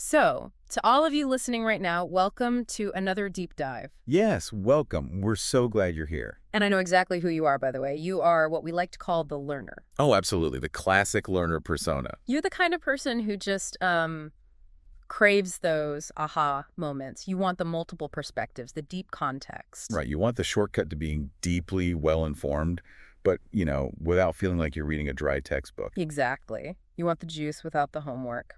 So, to all of you listening right now, welcome to another deep dive. Yes, welcome. We're so glad you're here. And I know exactly who you are, by the way. You are what we like to call the learner. Oh, absolutely. The classic learner persona. You're the kind of person who just craves those aha moments. You want the multiple perspectives, the deep context. Right. You want the shortcut to being deeply well-informed, but, without feeling like you're reading a dry textbook. Exactly. You want the juice without the homework.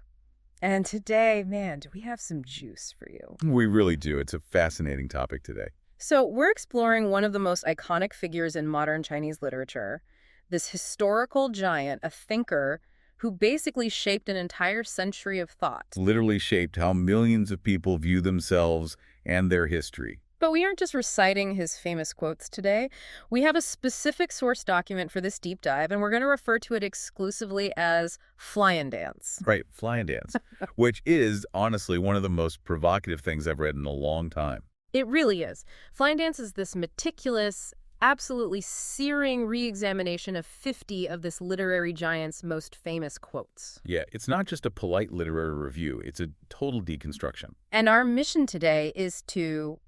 And today, man, do we have some juice for you? We really do. It's a fascinating topic today. So we're exploring one of the most iconic figures in modern Chinese literature, this historical giant, a thinker who basically shaped an entire century of thought. Literally shaped how millions of people view themselves and their history. But we aren't just reciting his famous quotes today. We have a specific source document for this deep dive, and we're going to refer to it exclusively as Fly and Dance. Right, Fly and Dance, which is, honestly, one of the most provocative things I've read in a long time. It really is. Fly and Dance is this meticulous, absolutely searing re-examination of 50 of this literary giant's most famous quotes. Yeah, it's not just a polite literary review. It's a total deconstruction. And our mission today is to,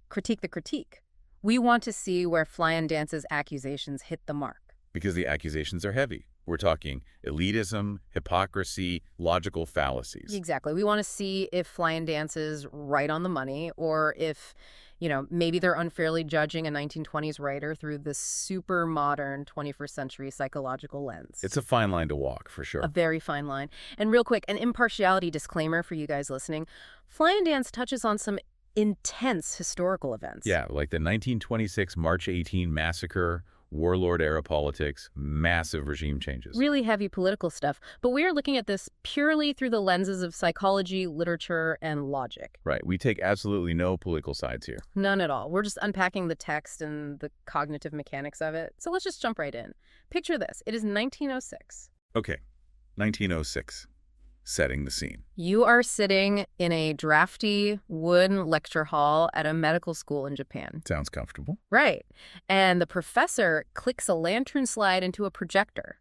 critique the critique. We want to see where Fly and Dance's accusations hit the mark. Because the accusations are heavy. We're talking elitism, hypocrisy, logical fallacies. Exactly. We want to see if Fly and Dance is right on the money, or if, maybe they're unfairly judging a 1920s writer through this super modern 21st century psychological lens. It's a fine line to walk, for sure. A very fine line. And real quick, an impartiality disclaimer for you guys listening. Fly and Dance touches on some intense historical events. Yeah, like the 1926 March 18 massacre, warlord-era politics, massive regime changes. Really heavy political stuff. But we are looking at this purely through the lenses of psychology, literature, and logic. Right. We take absolutely no political sides here. None at all. We're just unpacking the text and the cognitive mechanics of it. So let's just jump right in. Picture this. It is 1906. Okay. 1906. Setting the scene. You are sitting in a drafty wooden lecture hall at a medical school in Japan. Sounds comfortable. Right. And the professor clicks a lantern slide into a projector.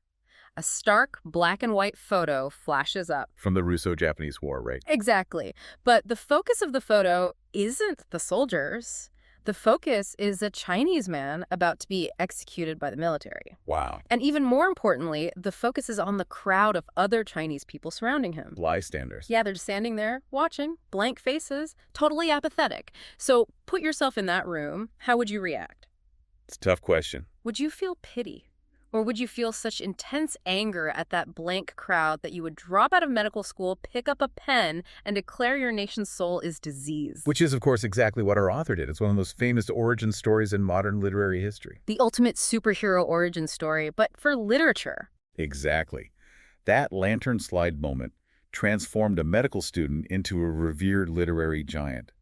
A stark black and white photo flashes up. From the Russo-Japanese War, right? Exactly. But the focus of the photo isn't the soldiers. The focus is a Chinese man about to be executed by the military. Wow. And even more importantly, the focus is on the crowd of other Chinese people surrounding him. Bystanders. Yeah, they're just standing there, watching, blank faces, totally apathetic. So put yourself in that room. How would you react? It's a tough question. Would you feel pity? Or would you feel such intense anger at that blank crowd that you would drop out of medical school, pick up a pen, and declare your nation's soul is diseased? Which is, of course, exactly what our author did. It's one of the most famous origin stories in modern literary history. The ultimate superhero origin story, but for literature. Exactly. That lantern slide moment transformed a medical student into a revered literary giant.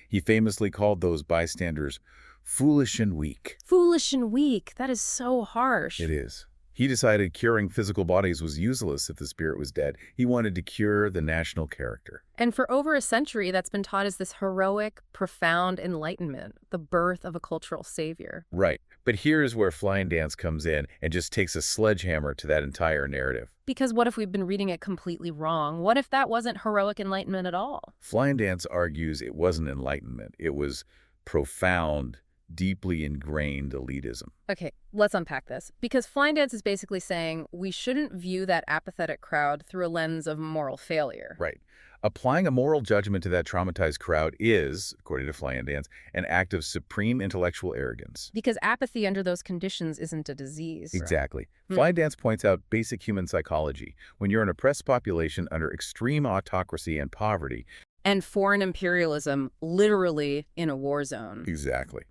He famously called those bystanders foolish and weak. Foolish and weak. That is so harsh. It is. He decided curing physical bodies was useless if the spirit was dead. He wanted to cure the national character. And for over a century, that's been taught as this heroic, profound enlightenment, the birth of a cultural savior. Right. But here's where Fly and Dance comes in and just takes a sledgehammer to that entire narrative. Because what if we've been reading it completely wrong? What if that wasn't heroic enlightenment at all? Fly and Dance argues it wasn't enlightenment. It was profound, deeply ingrained elitism. Okay, let's unpack this. Because Fly and Dance is basically saying we shouldn't view that apathetic crowd through a lens of moral failure. Right. Applying a moral judgment to that traumatized crowd is, according to Fly and Dance, an act of supreme intellectual arrogance. Because apathy under those conditions isn't a disease. Exactly. Fly and Dance points out basic human psychology. When you're an oppressed population under extreme autocracy and poverty. And foreign imperialism literally in a war zone. Exactly.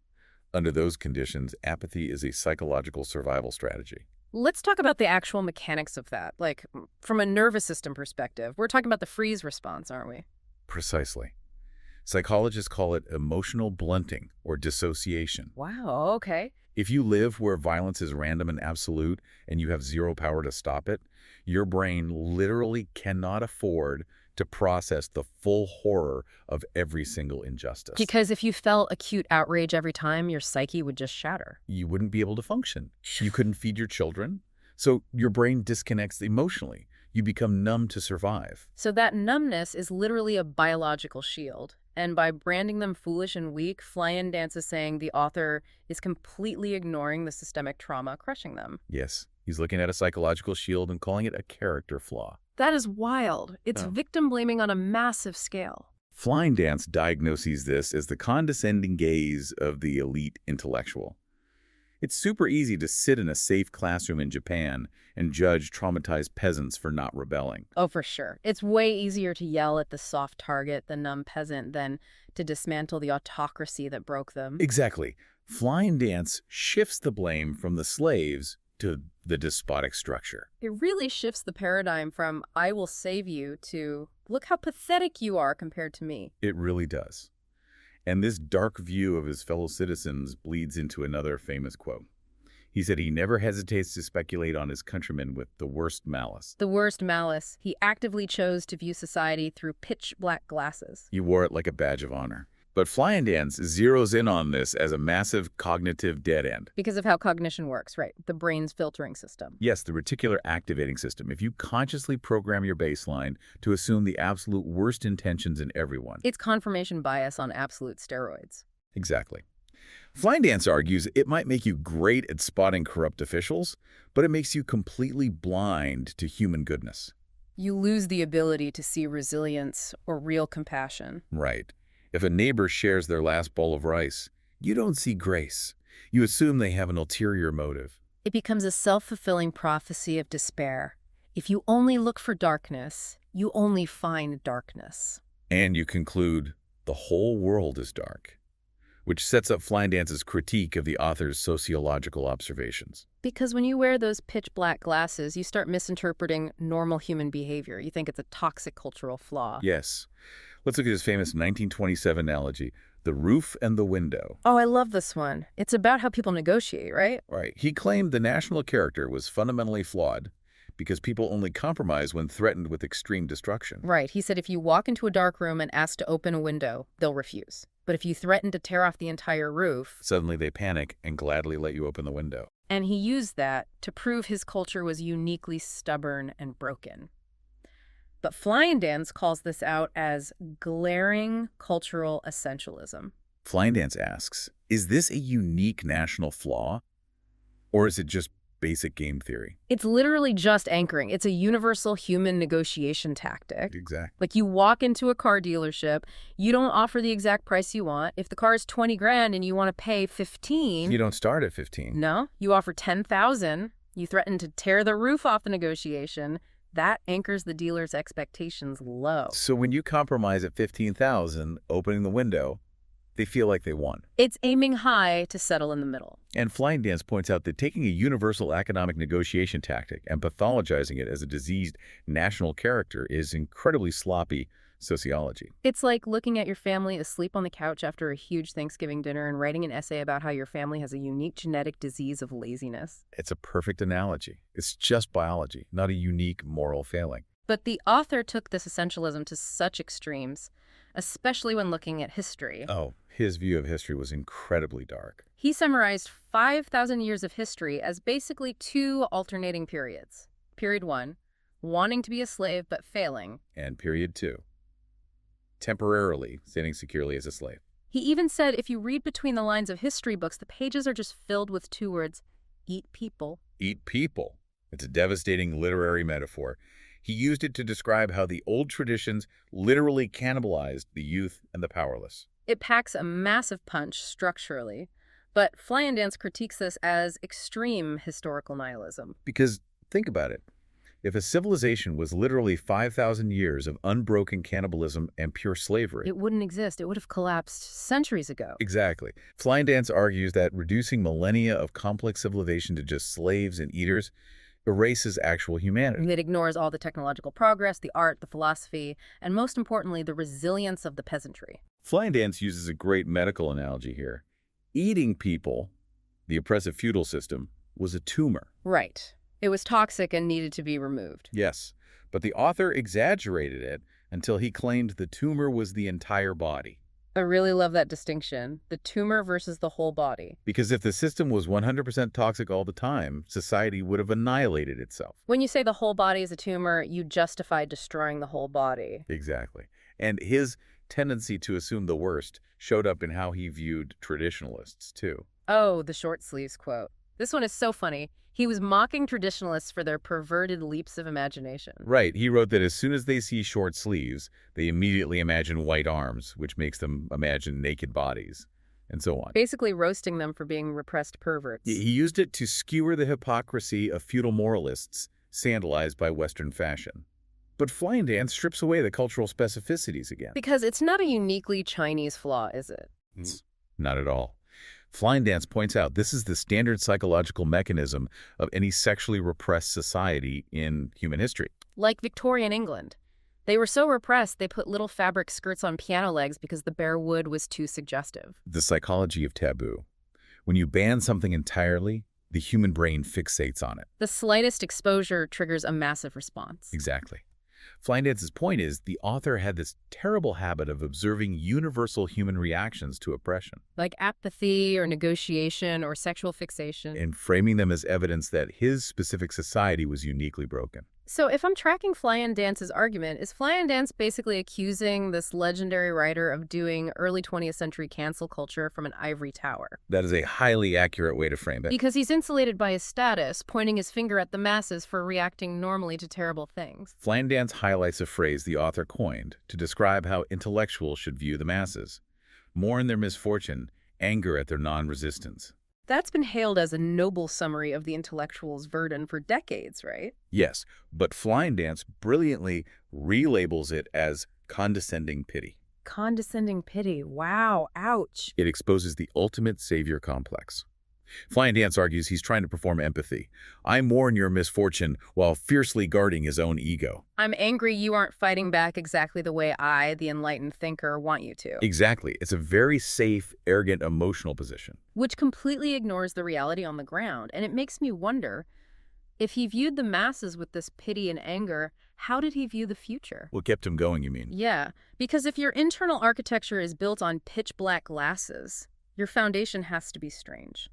Under those conditions, apathy is a psychological survival strategy. Let's talk about the actual mechanics of that. Like, from a nervous system perspective, we're talking about the freeze response, aren't we? Precisely. Psychologists call it emotional blunting or dissociation. Wow, okay. If you live where violence is random and absolute and you have zero power to stop it, your brain literally cannot afford to process the full horror of every single injustice. Because if you felt acute outrage every time, your psyche would just shatter. You wouldn't be able to function. You couldn't feed your children. So your brain disconnects emotionally. You become numb to survive. So that numbness is literally a biological shield. And by branding them foolish and weak, Fly-In Dance is saying the author is completely ignoring the systemic trauma crushing them. Yes, he's looking at a psychological shield and calling it a character flaw. That is wild. It's victim blaming on a massive scale. Fly-In Dance diagnoses this as the condescending gaze of the elite intellectual. It's super easy to sit in a safe classroom in Japan and judge traumatized peasants for not rebelling. Oh, for sure. It's way easier to yell at the soft target, the numb peasant, than to dismantle the autocracy that broke them. Exactly. Fly-In Dance shifts the blame from the slaves to the despotic structure. It really shifts the paradigm from, I will save you, to, look how pathetic you are compared to me. It really does. And this dark view of his fellow citizens bleeds into another famous quote. He said he never hesitates to speculate on his countrymen with the worst malice. The worst malice. He actively chose to view society through pitch-black glasses. He wore it like a badge of honor. But Fly-In Dance zeroes in on this as a massive cognitive dead end. Because of how cognition works, right? The brain's filtering system. Yes, the reticular activating system. If you consciously program your baseline to assume the absolute worst intentions in everyone. It's confirmation bias on absolute steroids. Exactly. Fly-In Dance argues it might make you great at spotting corrupt officials, but it makes you completely blind to human goodness. You lose the ability to see resilience or real compassion. Right. If a neighbor shares their last bowl of rice, you don't see grace. You assume they have an ulterior motive. It becomes a self-fulfilling prophecy of despair. If you only look for darkness, you only find darkness. And you conclude, the whole world is dark, which sets up Fly-In Dance's critique of the author's sociological observations. Because when you wear those pitch-black glasses, you start misinterpreting normal human behavior. You think it's a toxic cultural flaw. Yes. Let's look at his famous 1927 analogy, the roof and the window. Oh, I love this one. It's about how people negotiate, right? Right. He claimed the national character was fundamentally flawed because people only compromise when threatened with extreme destruction. Right. He said if you walk into a dark room and ask to open a window, they'll refuse. But if you threaten to tear off the entire roof, suddenly they panic and gladly let you open the window. And he used that to prove his culture was uniquely stubborn and broken. But Fly-In Dance calls this out as glaring cultural essentialism. Fly-In Dance asks, is this a unique national flaw, or is it just basic game theory? It's literally just anchoring. It's a universal human negotiation tactic. Exactly. Like you walk into a car dealership, you don't offer the exact price you want. If the car is 20 grand and you want to pay 15, you don't start at 15. No, you offer 10,000. You threaten to tear the roof off the negotiation. That anchors the dealer's expectations low. So when you compromise at 15,000, opening the window, they feel like they won. It's aiming high to settle in the middle. And Fly-In Dance points out that taking a universal economic negotiation tactic and pathologizing it as a diseased national character is incredibly sloppy sociology. It's like looking at your family asleep on the couch after a huge Thanksgiving dinner and writing an essay about how your family has a unique genetic disease of laziness. It's a perfect analogy. It's just biology, not a unique moral failing. But the author took this essentialism to such extremes, especially when looking at history. Oh, his view of history was incredibly dark. He summarized 5,000 years of history as basically two alternating periods. Period 1, wanting to be a slave but failing. And period 2, temporarily standing securely as a slave. He even said if you read between the lines of history books, the pages are just filled with two words, eat people. Eat people. It's a devastating literary metaphor. He used it to describe how the old traditions literally cannibalized the youth and the powerless. It packs a massive punch structurally, but Fly-In Dance critiques this as extreme historical nihilism. Because think about it. If a civilization was literally 5,000 years of unbroken cannibalism and pure slavery, it wouldn't exist. It would have collapsed centuries ago. Exactly. Fly-In Dance argues that reducing millennia of complex civilization to just slaves and eaters erases actual humanity. It ignores all the technological progress, the art, the philosophy, and most importantly, the resilience of the peasantry. Fly-In Dance uses a great medical analogy here. Eating people, the oppressive feudal system, was a tumor. Right. It was toxic and needed to be removed. Yes, but the author exaggerated it until he claimed the tumor was the entire body. I really love that distinction. The tumor versus the whole body. Because if the system was 100% toxic all the time, society would have annihilated itself. When you say the whole body is a tumor, you justify destroying the whole body. Exactly. And his tendency to assume the worst showed up in how he viewed traditionalists, too. Oh, the short sleeves quote. This one is so funny. He was mocking traditionalists for their perverted leaps of imagination. Right. He wrote that as soon as they see short sleeves, they immediately imagine white arms, which makes them imagine naked bodies, and so on. Basically roasting them for being repressed perverts. He used it to skewer the hypocrisy of feudal moralists, sandalized by Western fashion. But Flying Dance strips away the cultural specificities again. Because it's not a uniquely Chinese flaw, is it? Not at all. Flying Dance points out this is the standard psychological mechanism of any sexually repressed society in human history. Like Victorian England. They were so repressed they put little fabric skirts on piano legs because the bare wood was too suggestive. The psychology of taboo. When you ban something entirely, the human brain fixates on it. The slightest exposure triggers a massive response. Exactly. Flying Dance's point is the author had this terrible habit of observing universal human reactions to oppression. Like apathy or negotiation or sexual fixation. And framing them as evidence that his specific society was uniquely broken. So if I'm tracking Flying Dance's argument, is Flying Dance basically accusing this legendary writer of doing early 20th century cancel culture from an ivory tower? That is a highly accurate way to frame it. Because he's insulated by his status, pointing his finger at the masses for reacting normally to terrible things. Flying Dance highlights a phrase the author coined to describe how intellectuals should view the masses. Mourn their misfortune, anger at their non-resistance. That's been hailed as a noble summary of the intellectual's burden for decades, right? Yes, but Flying Dance brilliantly relabels it as condescending pity. Condescending pity. Wow. Ouch. It exposes the ultimate savior complex. Flying Dance argues he's trying to perform empathy. I mourn your misfortune while fiercely guarding his own ego. I'm angry you aren't fighting back exactly the way I, the enlightened thinker, want you to. Exactly. It's a very safe, arrogant, emotional position. Which completely ignores the reality on the ground. And it makes me wonder, if he viewed the masses with this pity and anger, how did he view the future? What kept him going, you mean? Yeah, because if your internal architecture is built on pitch-black glasses, your foundation has to be strange.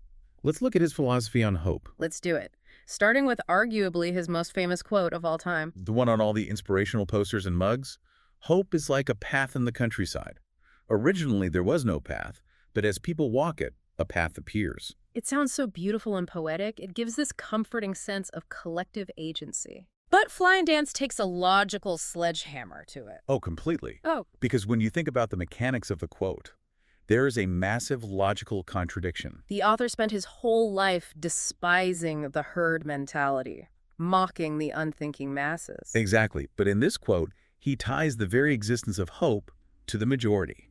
Let's look at his philosophy on hope. Let's do it. Starting with arguably his most famous quote of all time. The one on all the inspirational posters and mugs? Hope is like a path in the countryside. Originally, there was no path, but as people walk it, a path appears. It sounds so beautiful and poetic. It gives this comforting sense of collective agency. But Flying Dance takes a logical sledgehammer to it. Oh, completely. Oh. Because when you think about the mechanics of the quote, there is a massive logical contradiction. The author spent his whole life despising the herd mentality, mocking the unthinking masses. Exactly. But in this quote, he ties the very existence of hope to the majority,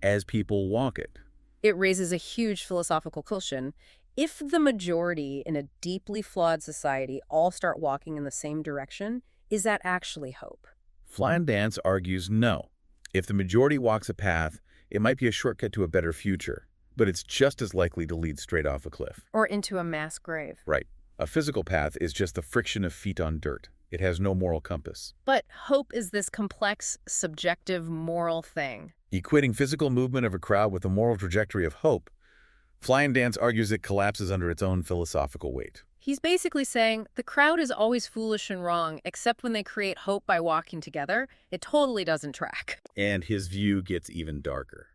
as people walk it. It raises a huge philosophical question. If the majority in a deeply flawed society all start walking in the same direction, is that actually hope? Flying Dance argues no. If the majority walks a path, it might be a shortcut to a better future, but it's just as likely to lead straight off a cliff. Or into a mass grave. Right. A physical path is just the friction of feet on dirt. It has no moral compass. But hope is this complex, subjective, moral thing. Equating physical movement of a crowd with the moral trajectory of hope, Flying Dance argues it collapses under its own philosophical weight. He's basically saying the crowd is always foolish and wrong, except when they create hope by walking together. It totally doesn't track. And his view gets even darker.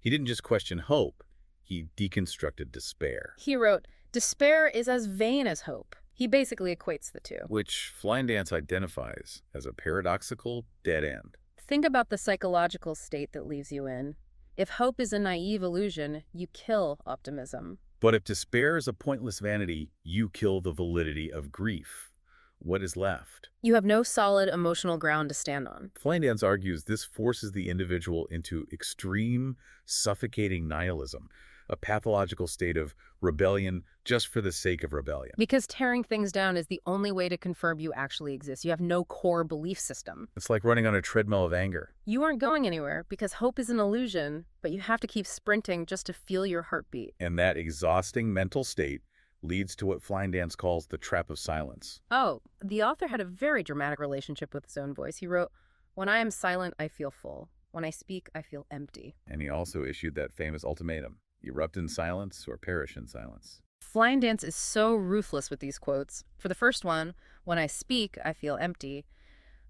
He didn't just question hope, he deconstructed despair. He wrote, despair is as vain as hope. He basically equates the two. Which Flying Dance identifies as a paradoxical dead end. Think about the psychological state that leaves you in. If hope is a naive illusion, you kill optimism. But if despair is a pointless vanity, you kill the validity of grief. What is left? You have no solid emotional ground to stand on. Flying Dance argues this forces the individual into extreme, suffocating nihilism, a pathological state of rebellion just for the sake of rebellion. Because tearing things down is the only way to confirm you actually exist. You have no core belief system. It's like running on a treadmill of anger. You aren't going anywhere because hope is an illusion, but you have to keep sprinting just to feel your heartbeat. And that exhausting mental state leads to what Flying Dance calls the trap of silence. Oh, the author had a very dramatic relationship with his own voice. He wrote, "When I am silent, I feel full." When I speak, I feel empty. And he also issued that famous ultimatum, erupt in silence or perish in silence. Flying Dance is so ruthless with these quotes. For the first one, when I speak, I feel empty,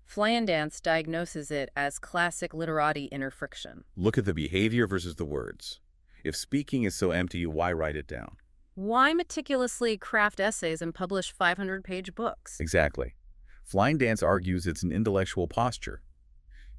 Flying Dance diagnoses it as classic literati inner friction. Look at the behavior versus the words. If speaking is so empty, why write it down? Why meticulously craft essays and publish 500-page books? Exactly. Flying Dance argues it's an intellectual posture,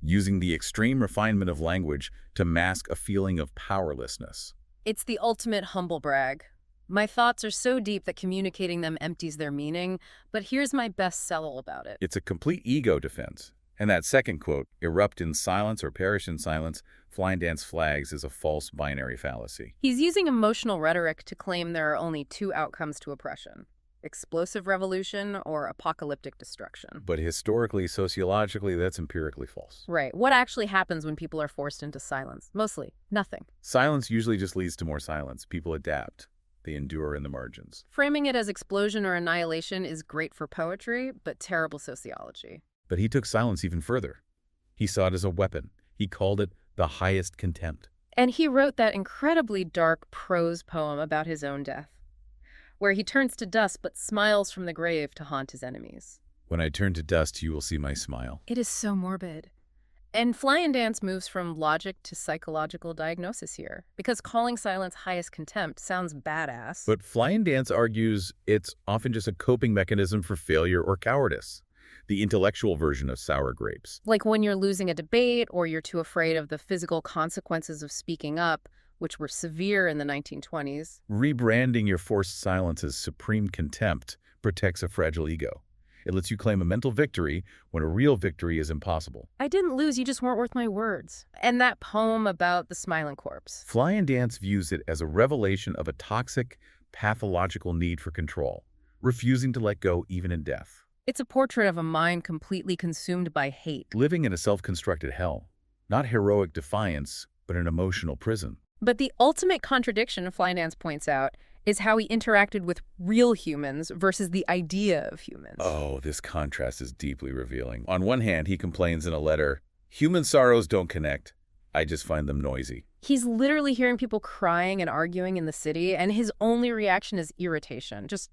using the extreme refinement of language to mask a feeling of powerlessness. It's the ultimate humble brag. My thoughts are so deep that communicating them empties their meaning, but here's my best sell about it. It's a complete ego defense. And that second quote, erupt in silence or perish in silence, Flying Dance flags as a false binary fallacy. He's using emotional rhetoric to claim there are only two outcomes to oppression: explosive revolution or apocalyptic destruction. But historically, sociologically, that's empirically false. Right. What actually happens when people are forced into silence? Mostly nothing. Silence usually just leads to more silence. People adapt. They endure in the margins. Framing it as explosion or annihilation is great for poetry, but terrible sociology. But he took silence even further. He saw it as a weapon. He called it the highest contempt. And he wrote that incredibly dark prose poem about his own death, where he turns to dust but smiles from the grave to haunt his enemies. When I turn to dust, you will see my smile. It is so morbid. And Flying Dance moves from logic to psychological diagnosis here, because calling silence highest contempt sounds badass. But Flying Dance argues it's often just a coping mechanism for failure or cowardice, the intellectual version of sour grapes. Like when you're losing a debate or you're too afraid of the physical consequences of speaking up, which were severe in the 1920s. Rebranding your forced silence as supreme contempt protects a fragile ego. It lets you claim a mental victory when a real victory is impossible. I didn't lose, you just weren't worth my words. And that poem about the smiling corpse. Flying Dance views it as a revelation of a toxic, pathological need for control, refusing to let go even in death. It's a portrait of a mind completely consumed by hate. Living in a self-constructed hell. Not heroic defiance, but an emotional prison. But the ultimate contradiction, Flying Dance points out, is how he interacted with real humans versus the idea of humans. Oh, this contrast is deeply revealing. On one hand, he complains in a letter, "Human sorrows don't connect. I just find them noisy." He's literally hearing people crying and arguing in the city, and his only reaction is irritation, just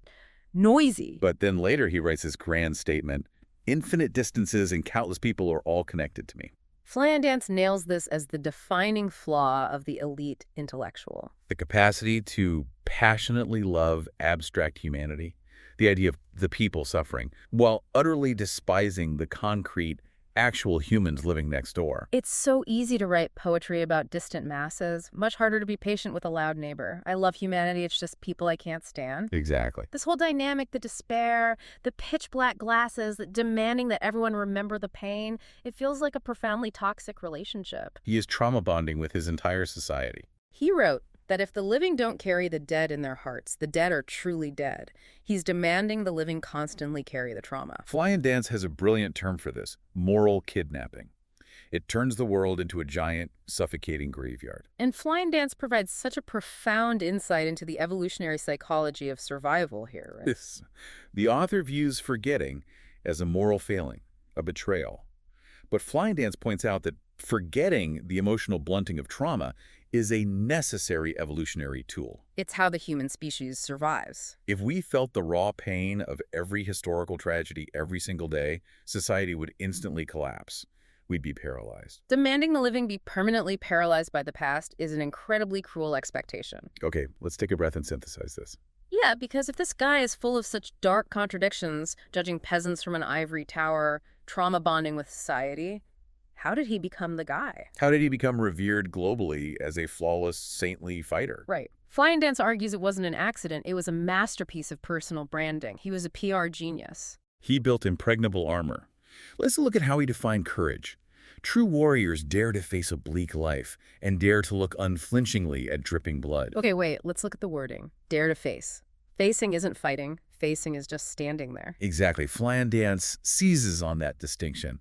noisy. But then later he writes this grand statement, "Infinite distances and countless people are all connected to me." Flying Dance nails this as the defining flaw of the elite intellectual. The capacity to passionately love abstract humanity, the idea of the people suffering, while utterly despising the concrete, actual humans living next door. It's so easy to write poetry about distant masses, much harder to be patient with a loud neighbor. I love humanity, it's just people I can't stand. Exactly. This whole dynamic, the despair, the pitch black glasses, demanding that everyone remember the pain, it feels like a profoundly toxic relationship. He is trauma bonding with his entire society. He wrote that if the living don't carry the dead in their hearts, the dead are truly dead. He's demanding the living constantly carry the trauma. Flying Dance has a brilliant term for this, moral kidnapping. It turns the world into a giant, suffocating graveyard. And Flying Dance provides such a profound insight into the evolutionary psychology of survival here, right? The author views forgetting as a moral failing, a betrayal. But Flying Dance points out that forgetting the emotional blunting of trauma is a necessary evolutionary tool. It's how the human species survives. If we felt the raw pain of every historical tragedy every single day, society would instantly collapse. We'd be paralyzed. Demanding the living be permanently paralyzed by the past is an incredibly cruel expectation. Okay, let's take a breath and synthesize this. Yeah, because if this guy is full of such dark contradictions, judging peasants from an ivory tower, trauma bonding with society, how did he become the guy? How did he become revered globally as a flawless, saintly fighter? Right. Flying Dance argues it wasn't an accident, it was a masterpiece of personal branding. He was a PR genius. He built impregnable armor. Let's look at how he defined courage. True warriors dare to face a bleak life and dare to look unflinchingly at dripping blood. Okay, wait, let's look at the wording. Dare to face. Facing isn't fighting. Facing is just standing there. Exactly. Flying Dance seizes on that distinction.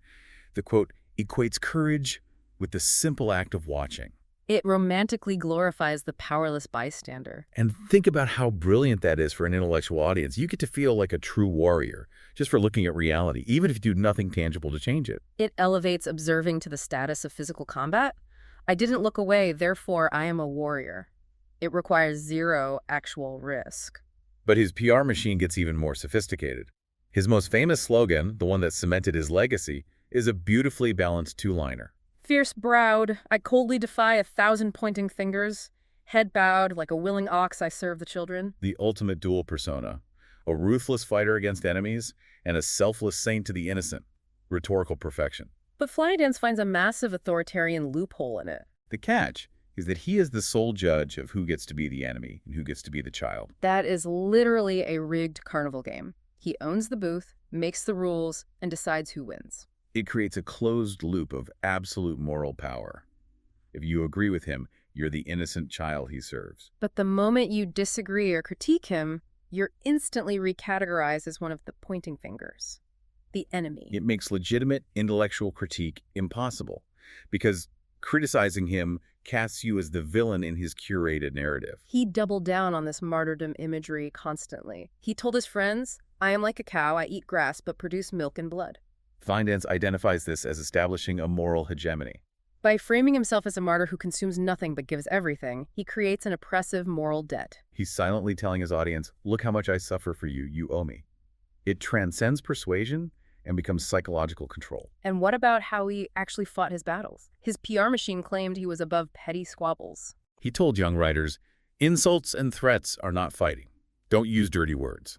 The quote equates courage with the simple act of watching. It romantically glorifies the powerless bystander. And think about how brilliant that is for an intellectual audience. You get to feel like a true warrior just for looking at reality, even if you do nothing tangible to change it. It elevates observing to the status of physical combat. I didn't look away, therefore I am a warrior. It requires zero actual risk. But his PR machine gets even more sophisticated. His most famous slogan, the one that cemented his legacy, is a beautifully balanced two-liner. Fierce-browed, I coldly defy 1,000 pointing fingers. Head bowed, like a willing ox I serve the children. The ultimate dual persona. A ruthless fighter against enemies and a selfless saint to the innocent. Rhetorical perfection. But Flydance finds a massive authoritarian loophole in it. The catch is that he is the sole judge of who gets to be the enemy and who gets to be the child. That is literally a rigged carnival game. He owns the booth, makes the rules, and decides who wins. It creates a closed loop of absolute moral power. If you agree with him, you're the innocent child he serves. But the moment you disagree or critique him, you're instantly recategorized as one of the pointing fingers. The enemy. It makes legitimate intellectual critique impossible, because criticizing him casts you as the villain in his curated narrative. He doubled down on this martyrdom imagery constantly. He told his friends, I am like a cow, I eat grass, but produce milk and blood. Flydance identifies this as establishing a moral hegemony. By framing himself as a martyr who consumes nothing but gives everything, he creates an oppressive moral debt. He's silently telling his audience, look how much I suffer for you, you owe me. It transcends persuasion and becomes psychological control. And what about how he actually fought his battles? His PR machine claimed he was above petty squabbles. He told young writers, insults and threats are not fighting. Don't use dirty words.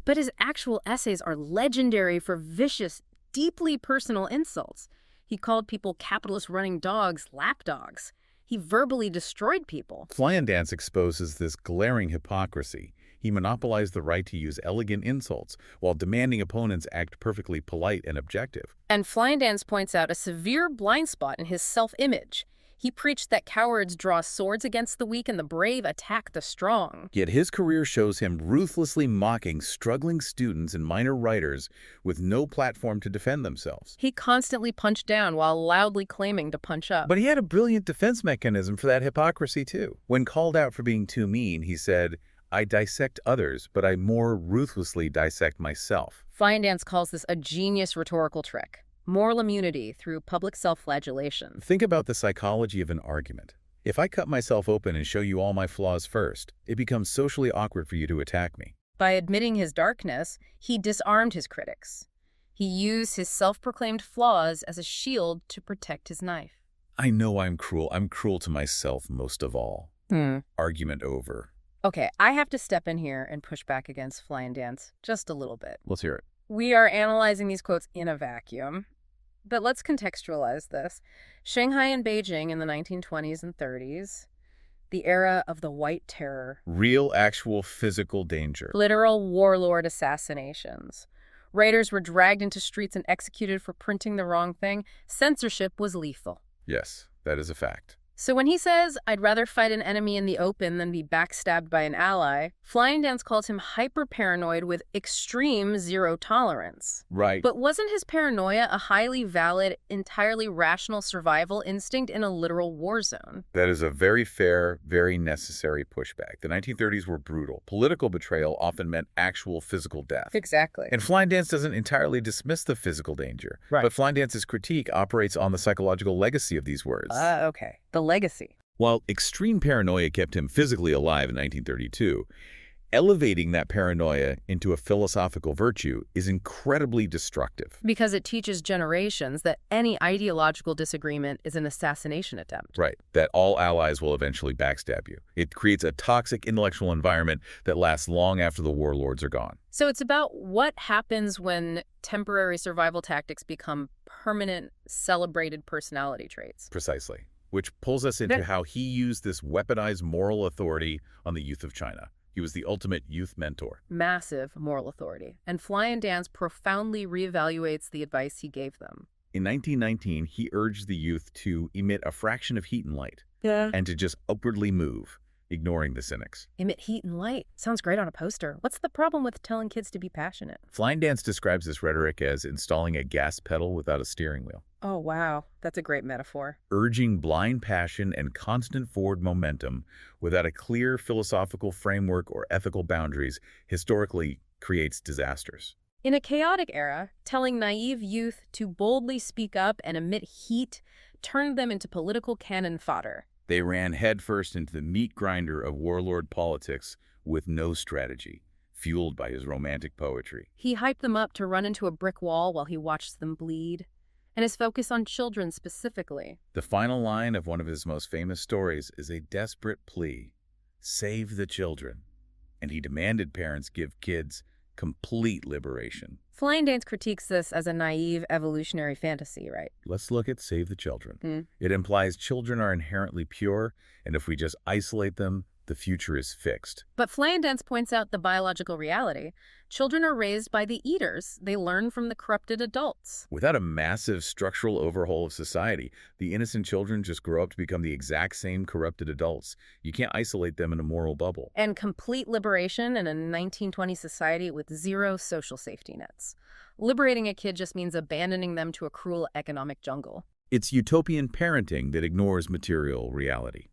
But his actual essays are legendary for vicious, deeply personal insults. He called people capitalist running dogs lapdogs. He verbally destroyed people. Flydance exposes this glaring hypocrisy. He monopolized the right to use elegant insults while demanding opponents act perfectly polite and objective. And Flydance points out a severe blind spot in his self-image. He preached that cowards draw swords against the weak and the brave attack the strong. Yet his career shows him ruthlessly mocking struggling students and minor writers with no platform to defend themselves. He constantly punched down while loudly claiming to punch up. But he had a brilliant defense mechanism for that hypocrisy too. When called out for being too mean, he said, I dissect others, but I more ruthlessly dissect myself. Flydance calls this a genius rhetorical trick. Moral immunity through public self-flagellation. Think about the psychology of an argument. If I cut myself open and show you all my flaws first, it becomes socially awkward for you to attack me. By admitting his darkness, he disarmed his critics. He used his self-proclaimed flaws as a shield to protect his knife. I know I'm cruel. I'm cruel to myself most of all. Argument over. Okay, I have to step in here and push back against Flydance just a little bit. Let's hear it. We are analyzing these quotes in a vacuum, but let's contextualize this. Shanghai and Beijing in the 1920s and 30s, the era of the White Terror. Real, actual physical danger. Literal warlord assassinations. Writers were dragged into streets and executed for printing the wrong thing. Censorship was lethal. Yes, that is a fact. So when he says, I'd rather fight an enemy in the open than be backstabbed by an ally, Flydance calls him hyper-paranoid with extreme zero tolerance. Right. But wasn't his paranoia a highly valid, entirely rational survival instinct in a literal war zone? That is a very fair, very necessary pushback. The 1930s were brutal. Political betrayal often meant actual physical death. Exactly. And Flydance doesn't entirely dismiss the physical danger. Right. But Flydance's critique operates on the psychological legacy of these words. Okay. The legacy. While extreme paranoia kept him physically alive in 1932, elevating that paranoia into a philosophical virtue is incredibly destructive. Because it teaches generations that any ideological disagreement is an assassination attempt. Right, that all allies will eventually backstab you. It creates a toxic intellectual environment that lasts long after the warlords are gone. So it's about what happens when temporary survival tactics become permanent, celebrated personality traits. Precisely. Which pulls us into how he used this weaponized moral authority on the youth of China. He was the ultimate youth mentor. Massive moral authority. And Flydance profoundly reevaluates the advice he gave them. In 1919, he urged the youth to emit a fraction of heat and light, and to just upwardly move. ignoring the cynics. Emit heat and light. Sounds great on a poster. What's the problem with telling kids to be passionate? Flying Dance describes this rhetoric as installing a gas pedal without a steering wheel, Oh, wow. That's a great metaphor. urging blind passion and constant forward momentum without a clear philosophical framework or ethical boundaries historically creates disasters. In a chaotic era, telling naive youth to boldly speak up and emit heat turned them into political cannon fodder. They ran headfirst into the meat grinder of warlord politics with no strategy, fueled by his romantic poetry. He hyped them up to run into a brick wall while he watched them bleed, and his focus on children specifically. The final line of one of his most famous stories is a desperate plea: save the children. And he demanded parents give kids complete liberation. Flying Dance critiques this as a naive evolutionary fantasy, right? Let's look at Save the Children. It implies children are inherently pure, and if we just isolate them, the future is fixed. But Flying Dance points out the biological reality. Children are raised by the eaters. They learn from the corrupted adults. Without a massive structural overhaul of society, the innocent children just grow up to become the exact same corrupted adults. You can't isolate them in a moral bubble. And complete liberation in a 1920s society with zero social safety nets. Liberating a kid just means abandoning them to a cruel economic jungle. It's utopian parenting that ignores material reality.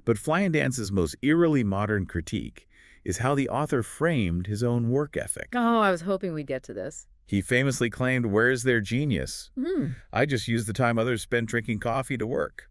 But Flying Dance's most eerily modern critique is how the author framed his own work ethic. Oh, I was hoping we'd get to this. He famously claimed, "Where's their genius? I just use the time others spend drinking coffee to work."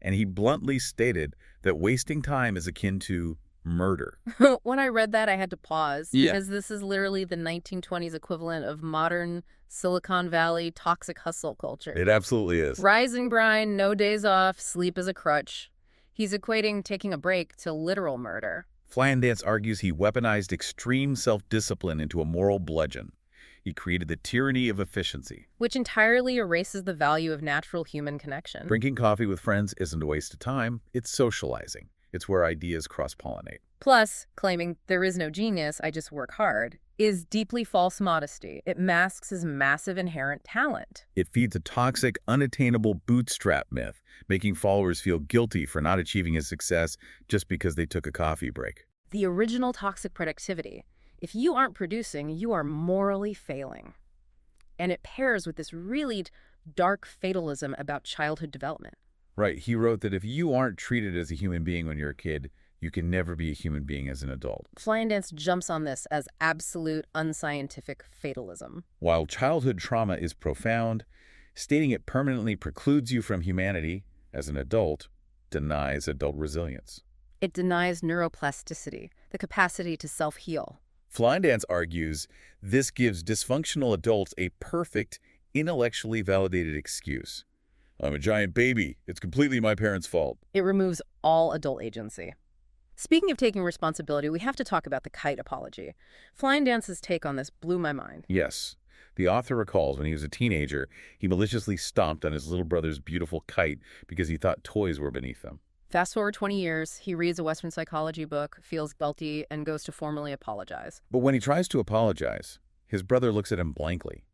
And he bluntly stated that wasting time is akin to murder. When I read that, I had to pause, Yeah. because this is literally the 1920s equivalent of modern Silicon Valley toxic hustle culture. It absolutely is. Rising brine, no days off, sleep is a crutch. He's equating taking a break to literal murder. Flying Dance argues he weaponized extreme self-discipline into a moral bludgeon. He created the tyranny of efficiency. Which entirely erases the value of natural human connection. Drinking coffee with friends isn't a waste of time, it's socializing. It's where ideas cross-pollinate. Plus, claiming there is no genius, I just work hard, is deeply false modesty. It masks his massive inherent talent. It feeds a toxic, unattainable bootstrap myth, making followers feel guilty for not achieving his success just because they took a coffee break. The original toxic productivity. If you aren't producing, you are morally failing. And it pairs with this really dark fatalism about childhood development. Right, he wrote that if you aren't treated as a human being when you're a kid, you can never be a human being as an adult. Flying Dance jumps on this as absolute unscientific fatalism. While childhood trauma is profound, stating it permanently precludes you from humanity as an adult denies adult resilience. It denies neuroplasticity, the capacity to self-heal. Flying Dance argues this gives dysfunctional adults a perfect, intellectually validated excuse. I'm a giant baby. It's completely my parents' fault. It removes all adult agency. Speaking of taking responsibility, we have to talk about the kite apology. Flying Dance's take on this blew my mind. Yes. The author recalls when he was a teenager, he maliciously stomped on his little brother's beautiful kite because he thought toys were beneath them. Fast forward 20 years, he reads a Western psychology book, feels guilty, and goes to formally apologize. But when he tries to apologize, his brother looks at him blankly.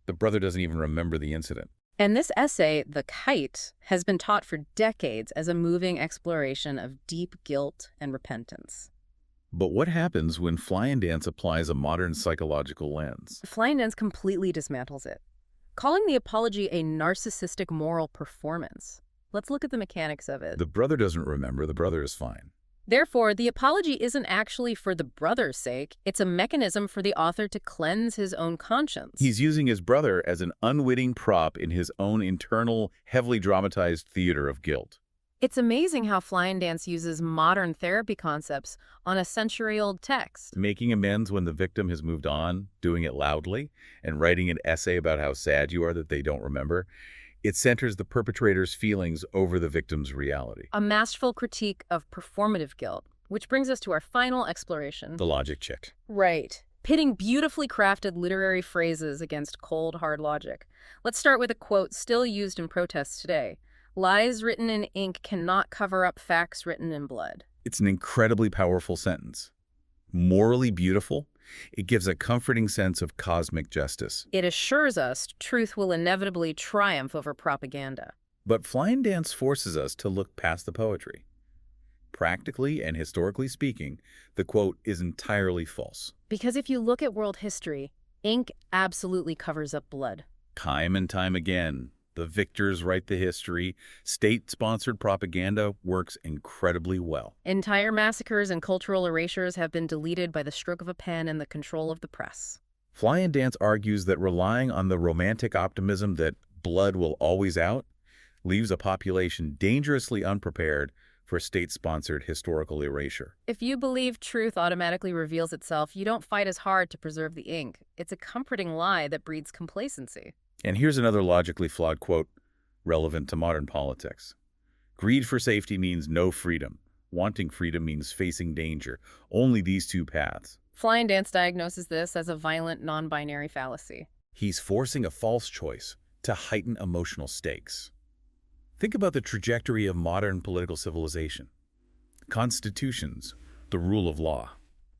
The brother doesn't even remember the incident. And this essay, The Kite, has been taught for decades as a moving exploration of deep guilt and repentance. But what happens when Flying Dance applies a modern psychological lens? Flying Dance completely dismantles it, calling the apology a narcissistic moral performance. Let's look at the mechanics of it. The brother doesn't remember. The brother is fine. Therefore, the apology isn't actually for the brother's sake. It's a mechanism for the author to cleanse his own conscience. He's using his brother as an unwitting prop in his own internal, heavily dramatized theater of guilt. It's amazing how Flying Dance uses modern therapy concepts on a century-old text. Making amends when the victim has moved on, doing it loudly, and writing an essay about how sad you are that they don't remember. It centers the perpetrator's feelings over the victim's reality. A masterful critique of performative guilt, which brings us to our final exploration. The logic check. Right. Pitting beautifully crafted literary phrases against cold, hard logic. Let's start with a quote still used in protests today. Lies written in ink cannot cover up facts written in blood. It's an incredibly powerful sentence. Morally beautiful, it gives a comforting sense of cosmic justice. It assures us truth will inevitably triumph over propaganda. But Flying Dance forces us to look past the poetry. practically and historically speaking, the quote is entirely false. Because if you look at world history, ink absolutely covers up blood. Time and time again, the victors write the history. State-sponsored propaganda works incredibly well. Entire massacres and cultural erasures have been deleted by the stroke of a pen and the control of the press. Fly and Dance argues that relying on the romantic optimism that blood will always out leaves a population dangerously unprepared for state-sponsored historical erasure. If you believe truth automatically reveals itself, you don't fight as hard to preserve the ink. It's a comforting lie that breeds complacency. And here's another logically flawed quote relevant to modern politics. Greed for safety means no freedom. Wanting freedom means facing danger. Only these two paths. Fly and Dance diagnoses this as a violent, non-binary fallacy. He's forcing a false choice to heighten emotional stakes. Think about the trajectory of modern political civilization. Constitutions, the rule of law.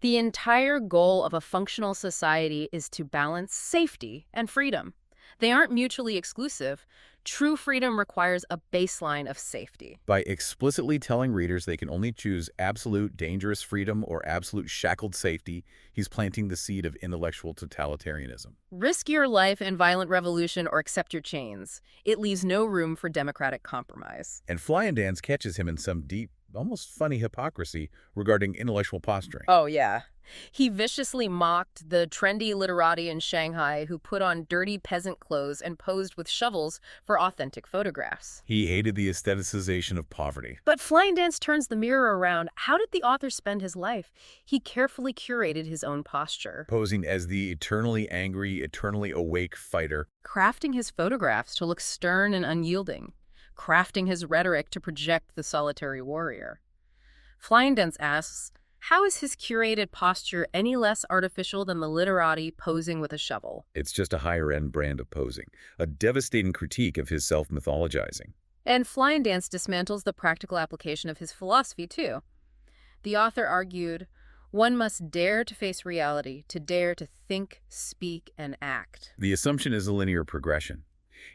The entire goal of a functional society is to balance safety and freedom. They aren't mutually exclusive. True freedom requires a baseline of safety. By explicitly telling readers they can only choose absolute dangerous freedom or absolute shackled safety, he's planting the seed of intellectual totalitarianism. Risk your life in violent revolution or accept your chains. It leaves no room for democratic compromise. And Fly and Dance catches him in some deep, almost funny hypocrisy regarding intellectual posturing. Oh, yeah. He viciously mocked the trendy literati in Shanghai who put on dirty peasant clothes and posed with shovels for authentic photographs. He hated the aestheticization of poverty. But Fly and Dance turns the mirror around. How did the author spend his life? He carefully curated his own posture, Posing as the eternally angry, eternally awake fighter. crafting his photographs to look stern and unyielding, crafting his rhetoric to project the solitary warrior. Fly and Dance asks, how is his curated posture any less artificial than the literati posing with a shovel? It's just a higher-end brand of posing, a devastating critique of his self-mythologizing. And Fly and Dance dismantles the practical application of his philosophy, too. The author argued, one must dare to face reality, to dare to think, speak, and act. The assumption is a linear progression.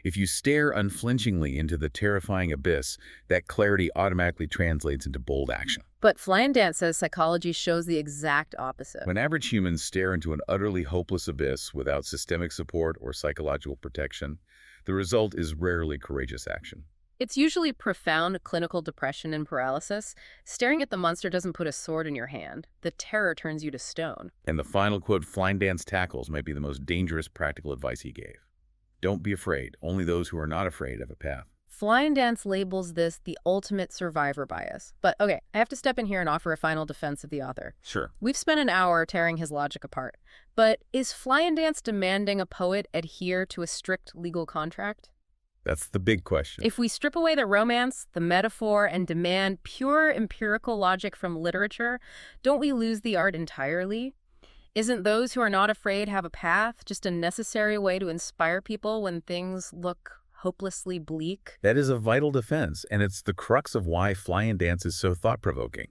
If you stare unflinchingly into the terrifying abyss, that clarity automatically translates into bold action. But Fly and Dance says psychology shows the exact opposite. When average humans stare into an utterly hopeless abyss without systemic support or psychological protection, the result is rarely courageous action. It's usually profound clinical depression and paralysis. Staring at the monster doesn't put a sword in your hand. The terror turns you to stone. And the final quote Fly and Dance tackles might be the most dangerous practical advice he gave. Don't be afraid. Only those who are not afraid have a path. Fly and Dance labels this the ultimate survivor bias. But okay, I have to step in here and offer a final defense of the author. Sure. We've spent an hour tearing his logic apart. But is Fly and Dance demanding a poet adhere to a strict legal contract? That's the big question. If we strip away the romance, the metaphor, and demand pure empirical logic from literature, don't we lose the art entirely? Isn't those who are not afraid have a path just a necessary way to inspire people when things look hopelessly bleak? That is a vital defense, and it's the crux of why Fly and Dance is so thought-provoking.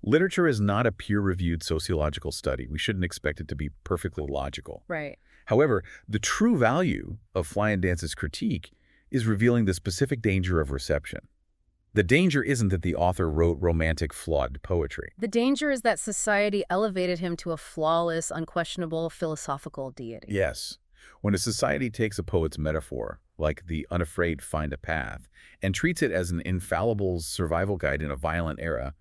Literature is not a peer-reviewed sociological study. We shouldn't expect it to be perfectly logical. Right. However, the true value of Fly and Dance's critique is revealing the specific danger of reception. The danger isn't that the author wrote romantic, flawed poetry. The danger is that society elevated him to a flawless, unquestionable, philosophical deity. Yes. When a society takes a poet's metaphor, like the unafraid find a path, and treats it as an infallible survival guide in a violent era,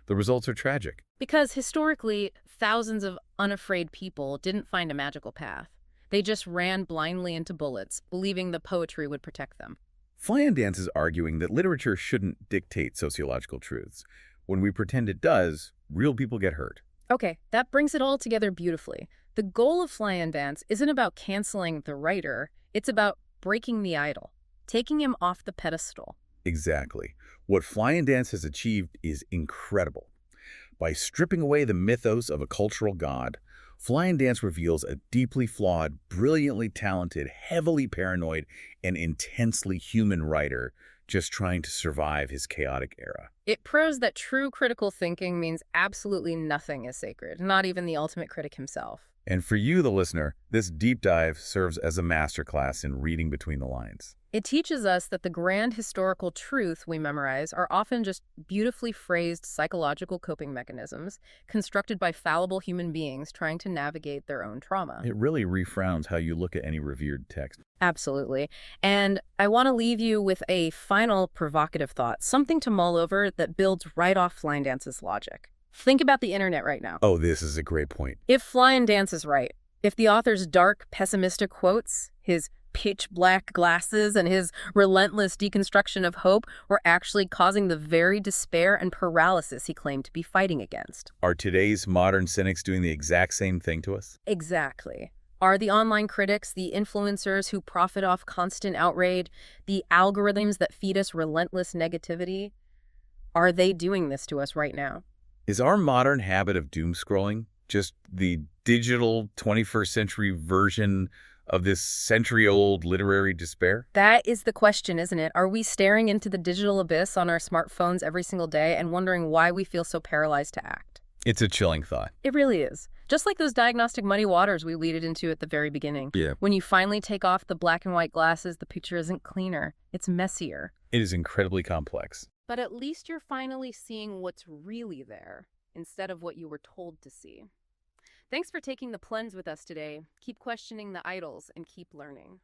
the results are tragic. Because historically, thousands of unafraid people didn't find a magical path. They just ran blindly into bullets, believing the poetry would protect them. Fly and Dance is arguing that literature shouldn't dictate sociological truths. When we pretend it does, real people get hurt. Okay, that brings it all together beautifully. The goal of Fly and Dance isn't about canceling the writer. It's about breaking the idol, taking him off the pedestal. Exactly. What Fly and Dance has achieved is incredible. By stripping away the mythos of a cultural god, Fly and Dance reveals a deeply flawed, brilliantly talented, heavily paranoid, and intensely human writer just trying to survive his chaotic era. It proves that true critical thinking means absolutely nothing is sacred, not even the ultimate critic himself. And for you, the listener, this deep dive serves as a masterclass in reading between the lines. It teaches us that the grand historical truth we memorize are often just beautifully phrased psychological coping mechanisms constructed by fallible human beings trying to navigate their own trauma. It really refrowns how you look at any revered text. Absolutely. And I want to leave you with a final provocative thought, something to mull over that builds right off Fly and Dance's logic. Think about the internet right now. Oh, this is a great point. If Fly and Dance is right, if the author's dark, pessimistic quotes, his pitch black glasses, and his relentless deconstruction of hope were actually causing the very despair and paralysis he claimed to be fighting against. Are today's modern cynics doing the exact same thing to us? Exactly. Are the online critics, the influencers who profit off constant outrage, the algorithms that feed us relentless negativity, are they doing this to us right now? Is our modern habit of doom scrolling just the digital 21st century version of this century-old literary despair? That is the question, isn't it? Are we staring into the digital abyss on our smartphones every single day and wondering why we feel so paralyzed to act? It's a chilling thought. It really is. Just like those diagnostic muddy waters we waded into at the very beginning. Yeah. When you finally take off the black and white glasses, the picture isn't cleaner. It's messier. It is incredibly complex. But at least you're finally seeing what's really there instead of what you were told to see. Thanks for taking the plunge with us today. Keep questioning the idols and keep learning.